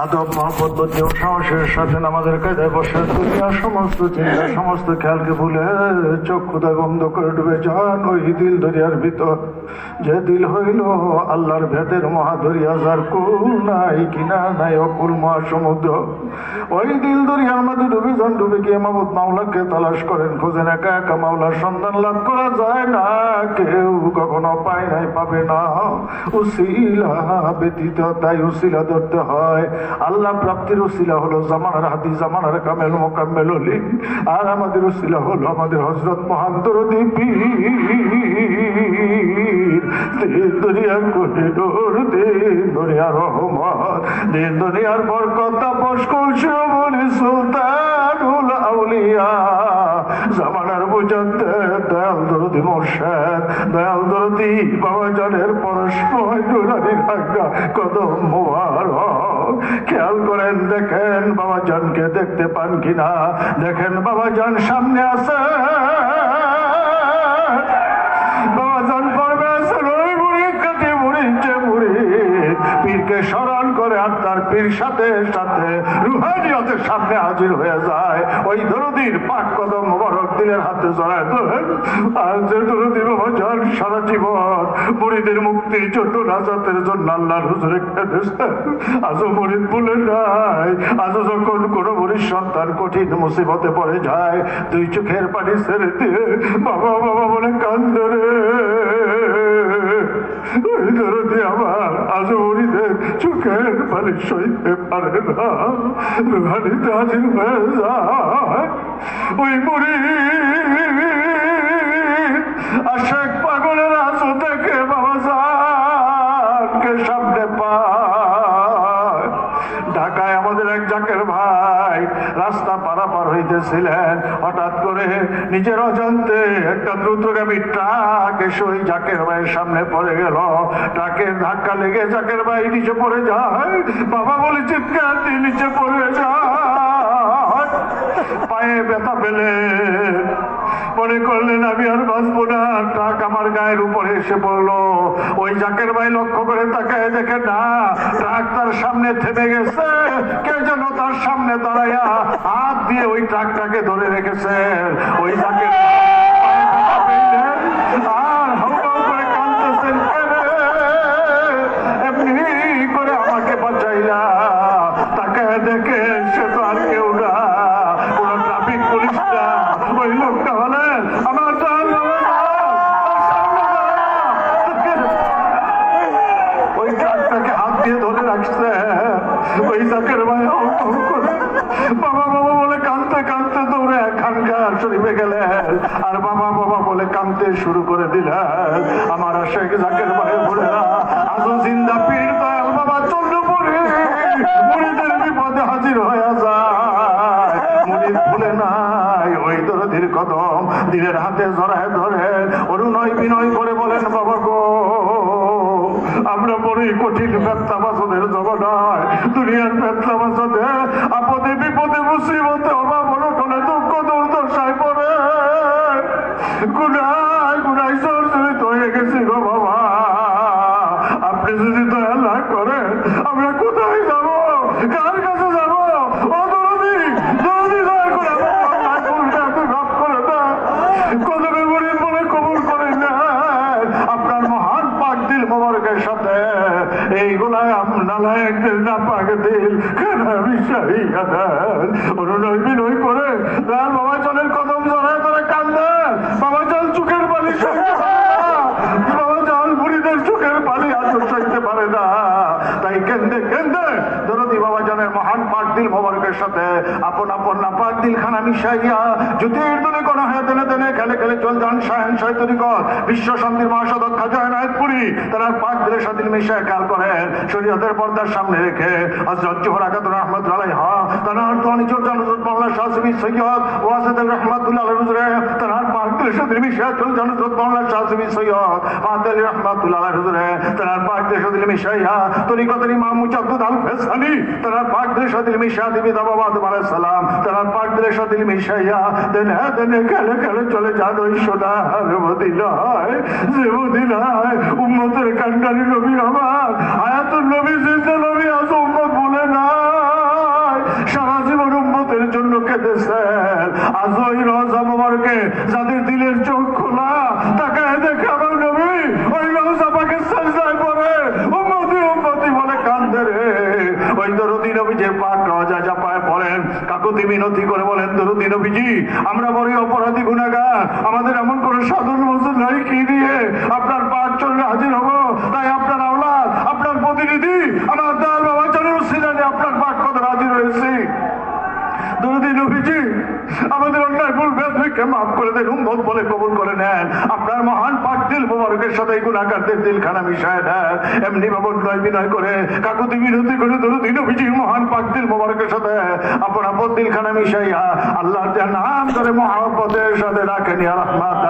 আদব মহব্বত বুদ্ধি ও সাহসের সাথে আমাদের কাছে বসে দুনিয়া সমস্ত চিন্তা সমস্ত খেয়ালকে ভুলে চোখ খুদা বন্ধ করে ডুবে যান ওই দিল দরিয়ার ভিতর, যে দিল হইল আল্লাহর ভেদের মহাদরিয়া, যার কুল নাই কিনার নাই অকুল মহাসমুদ্র। ওই দিল দরিয়ার মধ্যে ডুবে যান, ডুবে গিয়ে মাহবুব মাওলাকে তালাশ করেন, খোঁজেন। একা একা মাওলার সন্ধান লাভ করা যায় না, কেউ কখনো পায় নাই, পাবে না উসিলা ব্যতীত। তাই উসিলা ধরতে হয়। আল্লাহ প্রাপ্তির উসিলা হলো জামানার হাদি, জামানার কামেল মোকাম্মেল অলি। আর আমাদের উসিলা হলো আমাদের হযরত মহান দরদী পীর। দিন দুনিয়ার কোহিনূর, দিন দুনিয়ার রহমত, দিন দুনিয়ার বরকত, তাপস কুলসি বলি সুলতানুল আউলিয়া, জামানার মুজাদ্দেদ দয়াল দরদী মোর্শেদ, দয়াল দরদী বাবাজানের পরস্পর নুরানি রাঙ্গা কদম মোবারক। খেয়াল করেন, দেখেন বাবাজানকে দেখতে পান কিনা, দেখেন বাবাজান সামনে আছে, বাবাজান পড়বে আছে ওই মুড়ি কাটি মুড়িছে মুড়ি, পীরকে স্মরণ করে আর তার পীর সাথে সাথে রুহানিয়তের সামনে হাজির হয়ে যায়। ওই দরদীর পাক কদম মোবারক দিলের হাতে জড়ায় ধরেন। আর যে দরদী বাবাজান সারা জীবন মুরিদের মুক্তির জন্য নাজাতের জন্য আল্লাহর হুজুরে কেঁদেছে, আজও মুরিদ ভুলে নাই। আজও যখন কোনো মুরিদ সন্তান কঠিন মুসিবতে পড়ে যায়, দুই চোখের পানি ছেড়ে দিয়ে বাবা বাবা বলে কান্দে রে, ওই দরদী আমার আজও মুরিদের চোখের পানি সইতে পারে না, রুহানিতে হাজির হয়ে যায়। ওই মুরিদ আশেক পাগলের আজও দেখে বাবাজানকে সামনে পায়। ঢাকায় আমাদের এক জাকের ভাই রাস্তা পারাপার হইতেছিলেন, হঠাৎ করে নিজের অজান্তে একটা দ্রুতগামী ট্রাক এসে ওই জাকের ভাইয়ের সামনে পড়ে গেল। ট্রাকের ধাক্কা লেগে জাকের ভাই নিচে পড়ে যায়। বাবা বলে চিৎকার দিয়ে নিচে পড়ে যায়। পায়ে ব্যথা পেলে মনে করলেন আমি আর বাঁচবো না, ট্রাক আমার গায়ের উপরে এসে পড়লো। ওই জাকের ভাই লক্ষ্য করে তাকায় দেখে না, ট্রাক তার সামনে থেমে গেছে। কে যেন তার সামনে দাঁড়াইয়া হাত দিয়ে ওই ট্রাকটাকে ধরে রেখেছেন। ওই জাকের আর হাউ করে কাঁদতেছেন, এমনি করে আমাকে বাঁচাইলা। তাকায় দেখে সে তো আর কেউ না, কোন ট্রাফিক পুলিশ না, ওই লোকটা হলেন আমার ওই ট্রাকটাকে হাত দিয়ে ধরে রাখছে। ওই জাকের ভাই বাবা বাবা বলে কাঁদতে কাঁদতে দৌড়ে খানকার শরীফে গেলেন, আর বাবা বাবা বলে কাঁদতে শুরু করে দিলেন। আমার আশেক জাকের ভাই বলে আজও জিন্দা পীর দয়াল বাবা চন্দ্রপুরে মুরিদের বিপদে হাজির হয়ে যায়। মুরিদ ভুলে নাই ওই দরদীর কদম, দিলের হাতে জড়ায় ধরেন, অনুনয় বিনয় করে বলেন বাবা গো, আমরা বড়ই কঠিন ব্যথা বাসদের জগৎ, দুনিয়ার ব্যথা বাসদে আপদে বিপদে মুসিবতে অভাব অনটনে দুঃখ দুর্দশায় পড়ে গুনায় গুনায় জর্জরিত হয়ে গেছি গো বাবা। আপনি যদি দয়া না করেন আমরা কোথায় যাব, কার কাছে যাব? ও দরদী দরদী দয়া করে আপনি মাফ করে দেন, কদমে মুরিদ বলে কবুল করে নেন। আপনার মহান পাক দিল মোবারকের সাথে এই গোলাম নালায়েকদের না পাক দিল খানা মিশাইয়া দেন। অনুনয় বিনয় করে দেন। বাবা চলের কদম জড়ায় ধরে কান্দেন। বাবা চল চোখের পানি সইতে পারে না, বাবা চল মুরিদের চোখের পানি আজও সইতে পারে না। তাই কেন্দে কেন্দে দরদী বাবাজানের মহান পাক দিল মোবারকের সাথে আপন আপন না পাক দিল খানা মিশাইয়া জ্যোতির দলে কোন হয়ে দেনে দেনে খেলে খেলে চল যান শাহেন শয়তরি কর বিশ্ব শান্তির মহাসদক খাজা এনায়েতপুরী তারা পাক দিলের সাথে মিশায় খেয়াল করেন। শরীয়তের পর্দার সামনে রেখে হযরত জোহরা খাতুন রাহমাতুল্লাহ আলাইহা তানার তনি চর্চা হযরত মাওলানা শাহসুবি সৈয়দ ওয়াসিদ রাহমাতুল্লাহ আলাইহি হুজুরে তানার পাক দিলের সাথে মিশায় চল যান হযরত মাওলানা শাহসুবি সৈয়দ ফাদল রাহমাতুল্লাহ আলাইহি হুজুরে তানার পাক দিলের সাথে মিশাইয়া তরিকতের ইমাম মুজাদ্দিদ আল ফেসানি তানার পাক দিলের সাথে মিশায়া দিবি দাবাবাদ আলাইহিস সালাম তানার পাক দিলের সাথে মিশাইয়া দেনে দেনে খেলে খেলে চলে যান ওই সোনার মদিনায়, যে মদিনায় উম্মতের কান্ডারি নবী আমার হায়াতুন নবী জিন্দা নবী আজ উম্মত বলে না। আজ ওই রওজা মোবারকে যাদের দিলের চোখ খোলা তাকায় দেখে আমার নবী ওই রওজা পাকে সাজদায় পড়ে উম্মতি উম্মতি বলে কান্দে রে। ওই দরদি নবী যে পাক রওজা জাপায় পড়েন কাকুতি মিনতি করে বলেন, দরদি নবীজি আমরা বড়ই অপরাধী গুনাহগার, আমাদের এমন কোনো সাধন মজুর নাই কি দিয়ে আপনার পাক চরণে হাজির হব। তাই আপনার আওলাদ, আপনার প্রতিনিধি আমার দয়াল বাবা জানের উসিলায় আপনার পাক পদে হাজির হয়েছি। দরদি নবীজি আমাদের অন্যায় ভুল ভেদকে মাফ করে দেন, উম্মত বলে কবুল করে নেন। আপনার মহান পাক দিল মোবারকের সাথে গুনাহগারদের দিলখানা মিশায় দেন। এমনি ভাবে নয় বিনয় করে কাকুতি মিনতি করে দরদি নবীজি মহান পাক দিল মোবারকের সাথে আপনার আপদ দিলখানা মিশাইয়া আল্লাহর নাম করে মহাব্বতের সাথে রাখেন ইয়া রাহমাত।